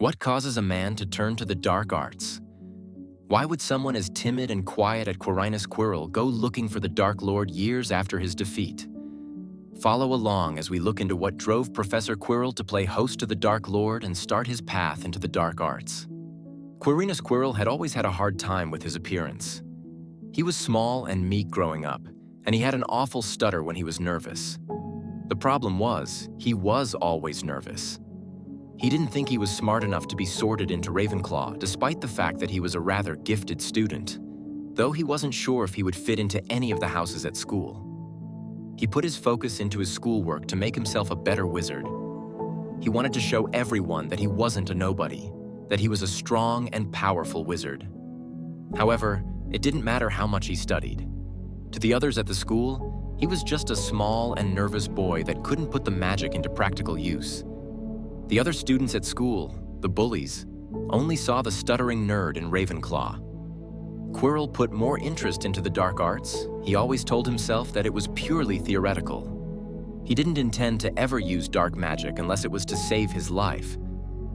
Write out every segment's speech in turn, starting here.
What causes a man to turn to the dark arts? Why would someone as timid and quiet at Quirrell go looking for the Dark Lord years after his defeat? Follow along as we look into what drove Professor Quirrell to play host to the Dark Lord and start his path into the dark arts. Quirrell had always had a hard time with his appearance. He was small and meek growing up, and he had an awful stutter when he was nervous. The problem was, he was always nervous. He didn't think he was smart enough to be sorted into Ravenclaw, despite the fact that he was a rather gifted student, though he wasn't sure if he would fit into any of the houses at school. He put his focus into his schoolwork to make himself a better wizard. He wanted to show everyone that he wasn't a nobody, that he was a strong and powerful wizard. However, it didn't matter how much he studied. To the others at the school, he was just a small and nervous boy that couldn't put the magic into practical use. The other students at school, the bullies, only saw the stuttering nerd in Ravenclaw. Quirrell put more interest into the dark arts. He always told himself that it was purely theoretical. He didn't intend to ever use dark magic unless it was to save his life,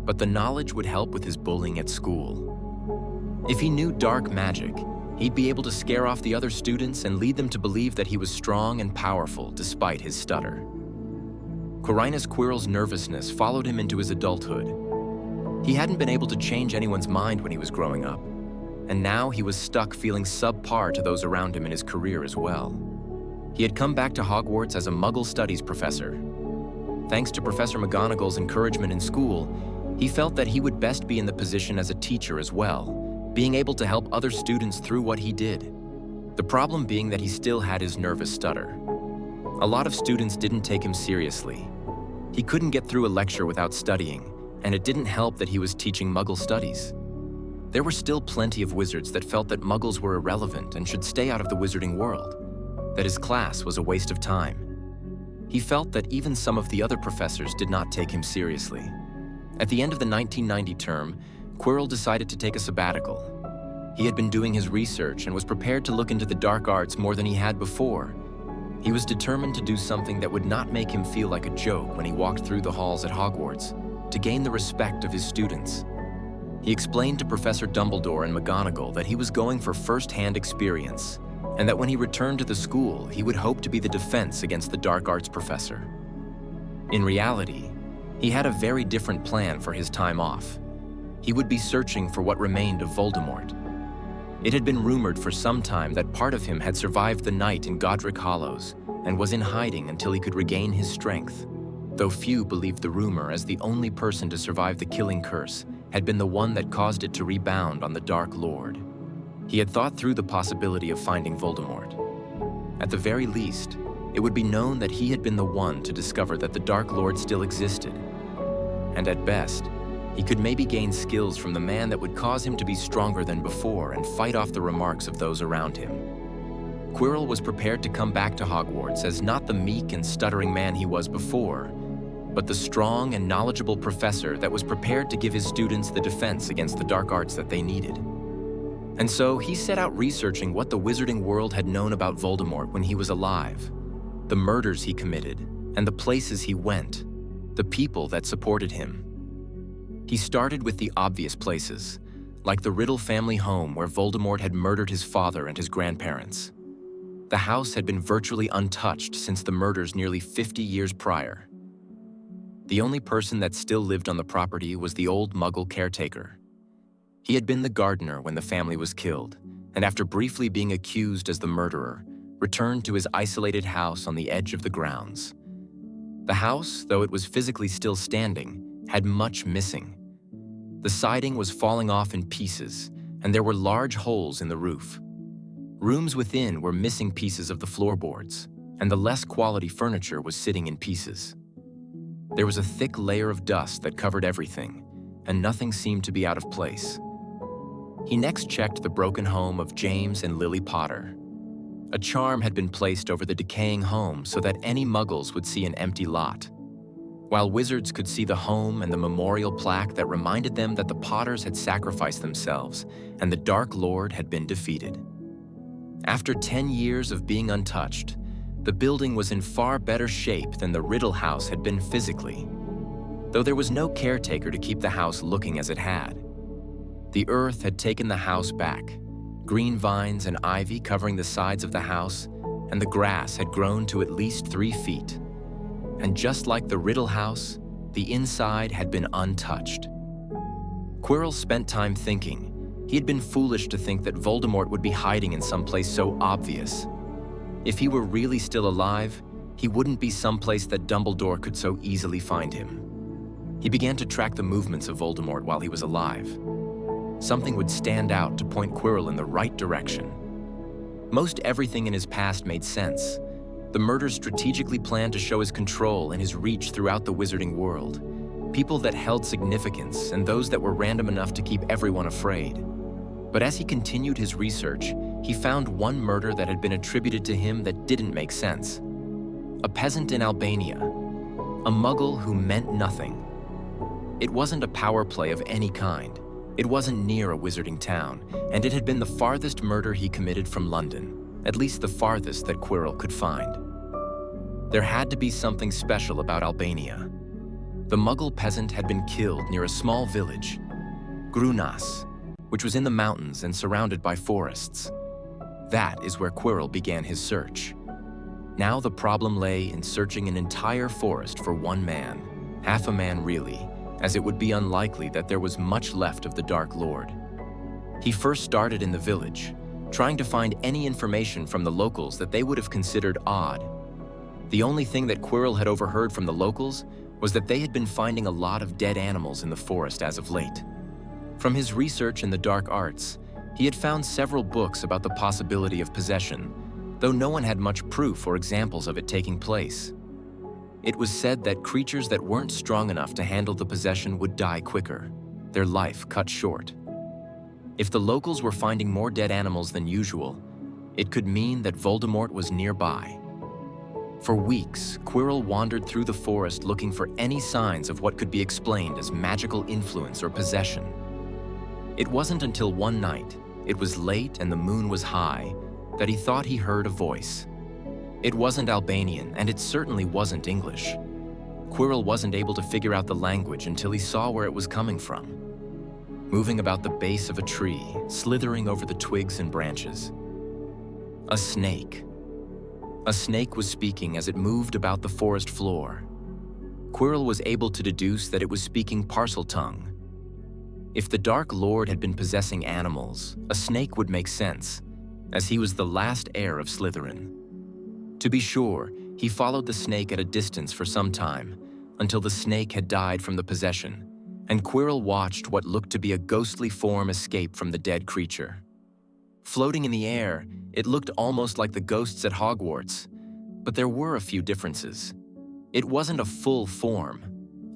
but the knowledge would help with his bullying at school. If he knew dark magic, he'd be able to scare off the other students and lead them to believe that he was strong and powerful despite his stutter. Quirrell's nervousness followed him into his adulthood. He hadn't been able to change anyone's mind when he was growing up, and now he was stuck feeling subpar to those around him in his career as well. He had come back to Hogwarts as a Muggle studies professor. Thanks to Professor McGonagall's encouragement in school, he felt that he would best be in the position as a teacher as well, being able to help other students through what he did. The problem being that he still had his nervous stutter. A lot of students didn't take him seriously. He couldn't get through a lecture without studying, and it didn't help that he was teaching Muggle studies. There were still plenty of wizards that felt that Muggles were irrelevant and should stay out of the wizarding world, that his class was a waste of time. He felt that even some of the other professors did not take him seriously. At the end of the 1990 term, Quirrell decided to take a sabbatical. He had been doing his research and was prepared to look into the dark arts more than he had before. He was determined to do something that would not make him feel like a joke when he walked through the halls at Hogwarts, to gain the respect of his students. He explained to Professor Dumbledore and McGonagall that he was going for first-hand experience, and that when he returned to the school, he would hope to be the defense against the dark arts professor. In reality, he had a very different plan for his time off. He would be searching for what remained of Voldemort. It had been rumored for some time that part of him had survived the night in Godric Hollows and was in hiding until he could regain his strength, though few believed the rumor, as the only person to survive the killing curse had been the one that caused it to rebound on the Dark Lord. He had thought through the possibility of finding Voldemort. At the very least, it would be known that he had been the one to discover that the Dark Lord still existed. And at best, he could maybe gain skills from the man that would cause him to be stronger than before and fight off the remarks of those around him. Quirrell was prepared to come back to Hogwarts as not the meek and stuttering man he was before, but the strong and knowledgeable professor that was prepared to give his students the defense against the dark arts that they needed. And so he set out researching what the wizarding world had known about Voldemort when he was alive, the murders he committed, and the places he went, the people that supported him. He started with the obvious places, like the Riddle family home where Voldemort had murdered his father and his grandparents. The house had been virtually untouched since the murders nearly 50 years prior. The only person that still lived on the property was the old Muggle caretaker. He had been the gardener when the family was killed, and after briefly being accused as the murderer, returned to his isolated house on the edge of the grounds. The house, though it was physically still standing, had much missing. The siding was falling off in pieces, and there were large holes in the roof. Rooms within were missing pieces of the floorboards, and the less quality furniture was sitting in pieces. There was a thick layer of dust that covered everything, and nothing seemed to be out of place. He next checked the broken home of James and Lily Potter. A charm had been placed over the decaying home so that any Muggles would see an empty lot, while wizards could see the home and the memorial plaque that reminded them that the Potters had sacrificed themselves and the Dark Lord had been defeated. After 10 years of being untouched, the building was in far better shape than the Riddle house had been physically. though there was no caretaker to keep the house looking as it had. The earth had taken the house back, green vines and ivy covering the sides of the house, and the grass had grown to at least 3 feet. And just like the Riddle house, the inside had been untouched. Quirrell spent time thinking. He had been foolish to think that Voldemort would be hiding in some place so obvious. If he were really still alive, he wouldn't be someplace that Dumbledore could so easily find him. He began to track the movements of Voldemort while he was alive. Something would stand out to point Quirrell in the right direction. Most everything in his past made sense. The murders strategically planned to show his control and his reach throughout the wizarding world. People that held significance and those that were random enough to keep everyone afraid. But as he continued his research, he found one murder that had been attributed to him that didn't make sense. A peasant in Albania, a muggle who meant nothing. It wasn't a power play of any kind. It wasn't near a wizarding town, and it had been the farthest murder he committed from London, at least the farthest that Quirrell could find. There had to be something special about Albania. The muggle peasant had been killed near a small village, Grunas, which was in the mountains and surrounded by forests. That is where Quirrell began his search. Now the problem lay in searching an entire forest for one man, half a man really, as it would be unlikely that there was much left of the Dark Lord. He first started in the village, trying to find any information from the locals that they would have considered odd. The only thing that Quirrell had overheard from the locals was that they had been finding a lot of dead animals in the forest as of late. From his research in the dark arts, he had found several books about the possibility of possession, though no one had much proof or examples of it taking place. It was said that creatures that weren't strong enough to handle the possession would die quicker, their life cut short. If the locals were finding more dead animals than usual, it could mean that Voldemort was nearby. For weeks, Quirrell wandered through the forest looking for any signs of what could be explained as magical influence or possession. It wasn't until one night, it was late and the moon was high, that he thought he heard a voice. It wasn't Albanian, and it certainly wasn't English. Quirrell wasn't able to figure out the language until he saw where it was coming from. Moving about the base of a tree, slithering over the twigs and branches. A snake. A snake was speaking as it moved about the forest floor. Quirrell was able to deduce that it was speaking Parseltongue. If the Dark Lord had been possessing animals, a snake would make sense, as he was the last heir of Slytherin. To be sure, he followed the snake at a distance for some time, until the snake had died from the possession, and Quirrell watched what looked to be a ghostly form escape from the dead creature. Floating in the air, it looked almost like the ghosts at Hogwarts, but there were a few differences. It wasn't a full form.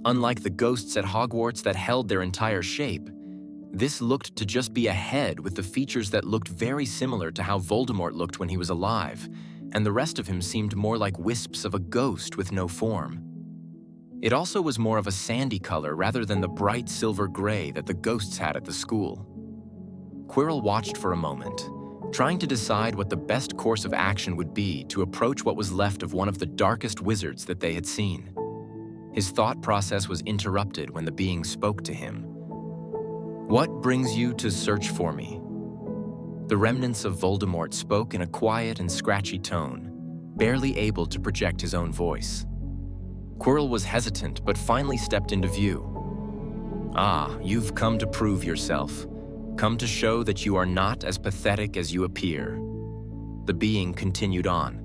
Unlike the ghosts at Hogwarts that held their entire shape, this looked to just be a head with the features that looked very similar to how Voldemort looked when he was alive, and the rest of him seemed more like wisps of a ghost with no form. It also was more of a sandy color rather than the bright silver gray that the ghosts had at the school. Quirrell watched for a moment, trying to decide what the best course of action would be to approach what was left of one of the darkest wizards that they had seen. His thought process was interrupted when the being spoke to him. "What brings you to search for me?" The remnants of Voldemort spoke in a quiet and scratchy tone, barely able to project his own voice. Quirrell was hesitant, but finally stepped into view. "Ah, you've come to prove yourself. Come to show that you are not as pathetic as you appear." The being continued on.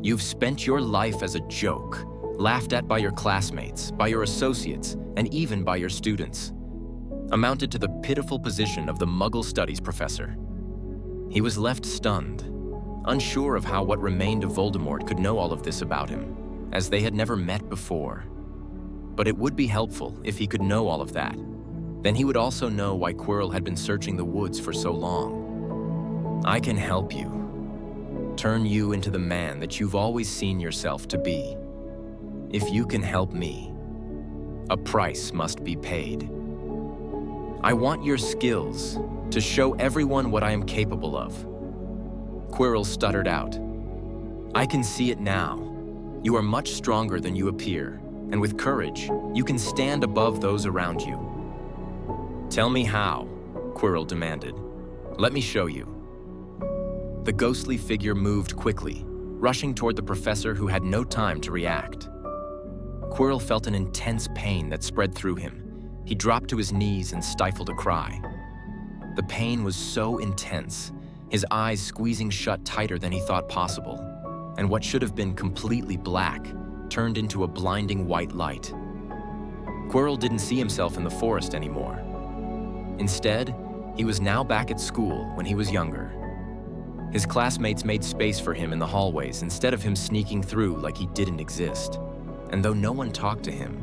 "You've spent your life as a joke, laughed at by your classmates, by your associates, and even by your students. Amounted to the pitiful position of the Muggle Studies professor." He was left stunned, unsure of how what remained of Voldemort could know all of this about him, as they had never met before. But it would be helpful if he could know all of that. Then he would also know why Quirrell had been searching the woods for so long. "I can help you. Turn you into the man that you've always seen yourself to be. If you can help me, a price must be paid. I want your skills to show everyone what I am capable of." Quirrell stuttered out. "I can see it now. You are much stronger than you appear, And with courage, you can stand above those around you. "Tell me how," Quirrell demanded. "Let me show you." The ghostly figure moved quickly, rushing toward the professor who had no time to react. Quirrell felt an intense pain that spread through him. He dropped to his knees and stifled a cry. The pain was so intense, his eyes squeezing shut tighter than he thought possible, and what should have been completely black turned into a blinding white light. Quirrell didn't see himself in the forest anymore. Instead, he was now back at school when he was younger. His classmates made space for him in the hallways instead of him sneaking through like he didn't exist. And though no one talked to him,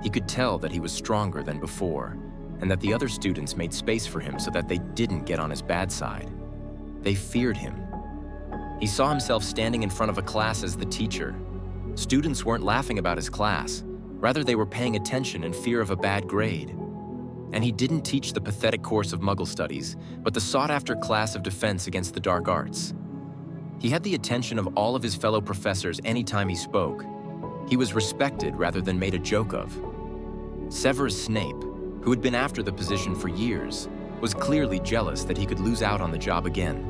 he could tell that he was stronger than before, and that the other students made space for him so that they didn't get on his bad side. They feared him. He saw himself standing in front of a class as the teacher. Students weren't laughing about his class. Rather, they were paying attention in fear of a bad grade. And he didn't teach the pathetic course of Muggle studies, but the sought-after class of defense against the dark arts. He had the attention of all of his fellow professors anytime he spoke. He was respected rather than made a joke of. Severus Snape, who had been after the position for years, was clearly jealous that he could lose out on the job again,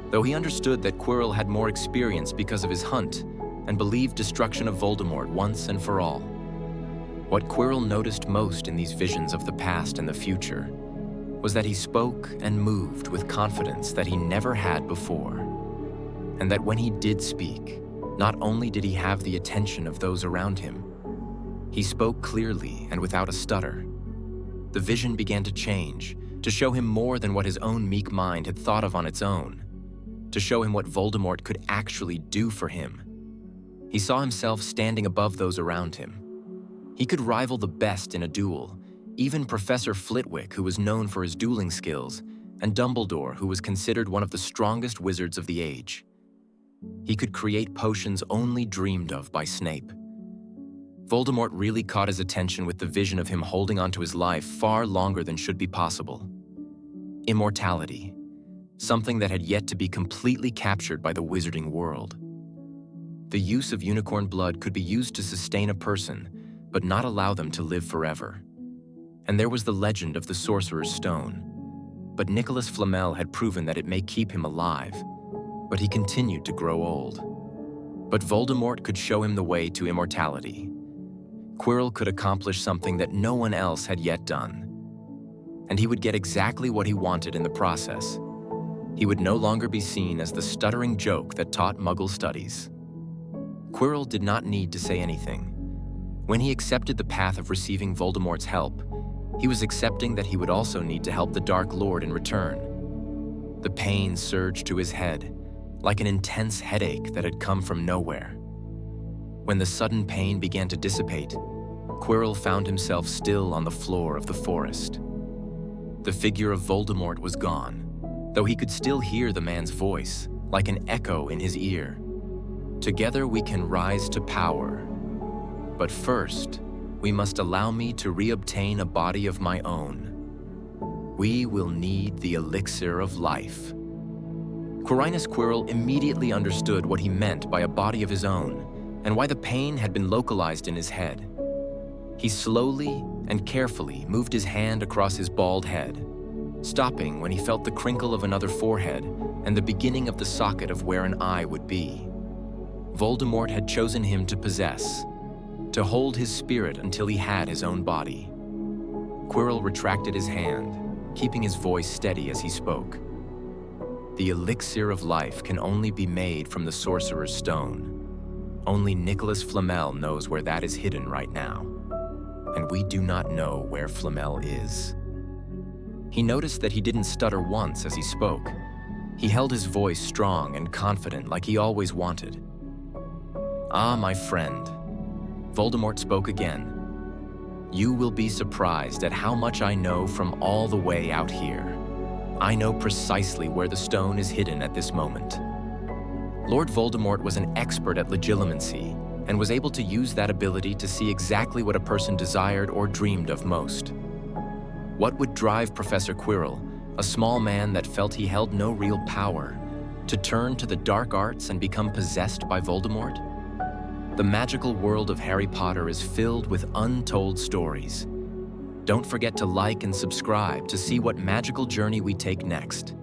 though he understood that Quirrell had more experience because of his hunt and believed destruction of Voldemort once and for all. What Quirrell noticed most in these visions of the past and the future was that he spoke and moved with confidence that he never had before, and that when he did speak, not only did he have the attention of those around him, he spoke clearly and without a stutter. The vision began to change, to show him more than what his own meek mind had thought of on its own, to show him what Voldemort could actually do for him. He saw himself standing above those around him. He could rival the best in a duel, even Professor Flitwick, who was known for his dueling skills, and Dumbledore, who was considered one of the strongest wizards of the age. He could create potions only dreamed of by Snape. Voldemort really caught his attention with the vision of him holding onto his life far longer than should be possible. Immortality, something that had yet to be completely captured by the wizarding world. The use of unicorn blood could be used to sustain a person, but not allow them to live forever. And there was the legend of the Sorcerer's Stone. But Nicholas Flamel had proven that it may keep him alive, but he continued to grow old. But Voldemort could show him the way to immortality. Quirrell could accomplish something that no one else had yet done. And he would get exactly what he wanted in the process. He would no longer be seen as the stuttering joke that taught Muggle studies. Quirrell did not need to say anything. When he accepted the path of receiving Voldemort's help, he was accepting that he would also need to help the Dark Lord in return. The pain surged to his head, like an intense headache that had come from nowhere. When the sudden pain began to dissipate, Quirrell found himself still on the floor of the forest. The figure of Voldemort was gone, though he could still hear the man's voice, like an echo in his ear. "Together we can rise to power. But first, we must allow me to reobtain a body of my own. We will need the elixir of life." Quirinus Quirrell immediately understood what he meant by a body of his own, and why the pain had been localized in his head. He slowly and carefully moved his hand across his bald head, stopping when he felt the crinkle of another forehead and the beginning of the socket of where an eye would be. Voldemort had chosen him to possess, to hold his spirit until he had his own body. Quirrell retracted his hand, keeping his voice steady as he spoke. "The elixir of life can only be made from the Sorcerer's Stone. Only Nicholas Flamel knows where that is hidden right now. And we do not know where Flamel is." He noticed that he didn't stutter once as he spoke. He held his voice strong and confident like he always wanted. "Ah, my friend," Voldemort spoke again. "You will be surprised at how much I know from all the way out here. I know precisely where the stone is hidden at this moment." Lord Voldemort was an expert at legilimency and was able to use that ability to see exactly what a person desired or dreamed of most. What would drive Professor Quirrell, a small man that felt he held no real power, to turn to the dark arts and become possessed by Voldemort? The magical world of Harry Potter is filled with untold stories. Don't forget to like and subscribe to see what magical journey we take next.